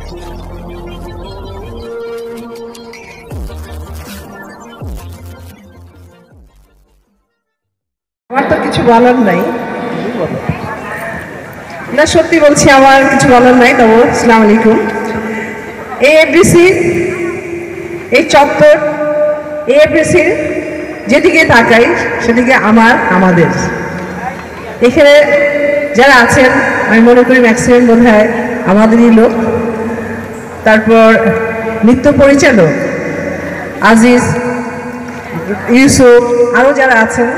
আমার তো কিছু বলার নাই না, সত্যি বলছি আমার কিছু বলার নাই। তবু আসসালামু আলাইকুম। এএফডিসি এই চত্বর, এএফডিসির যেদিকে তাকাই সেদিকে আমাদের এখানে যারা আছেন আমি মনে করি ম্যাক্সিমাম বোধ হয় আমাদেরই লোক। তারপর নৃত্য পরিচালক আজিজ, ইউসুফ, আরও যারা আছেন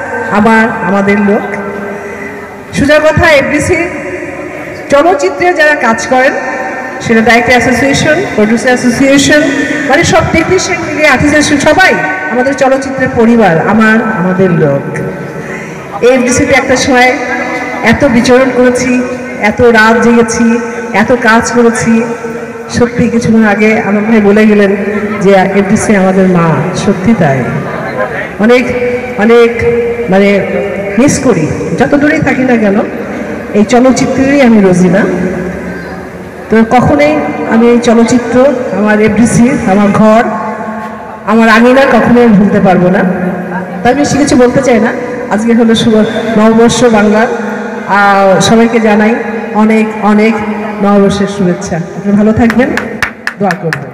আমাদের লোক। সোজা কথা, এফডিসি চলচ্চিত্রে যারা কাজ করেন, সেটা ডাইরেক্টর অ্যাসোসিয়েশন, প্রডিউসার অ্যাসোসিয়েশন, মানে সব টেকনিশিয়ান মিলিয়ে আর্টিস্ট সবাই আমাদের চলচ্চিত্রের পরিবার, আমাদের লোক। এফডিসিতে একটা সময় এত বিচরণ করেছি, এত রাত জেগেছি, এত কাজ করেছি। সত্যি কিছুক্ষণ আগে আমার ভাই বলে গেলেন যে এফডিসি আমাদের মা, সত্যি তাই। অনেক অনেক মানে মিস করি, যত দূরেই থাকি না কেন। এই চলচ্চিত্রেরই আমি রোজিনা, তো কখনোই আমি এই চলচ্চিত্র, আমার এফডিসি, আমার ঘর, আমার আঙিনা কখনোই ভুলতে পারবো না। তাই বেশি কিছু বলতে চাই না। আজকে হলো নববর্ষ বাংলার, সবাইকে জানাই অনেক অনেক নববর্ষের শুভেচ্ছা। আপনি ভালো থাকবেন, দোয়া করবেন।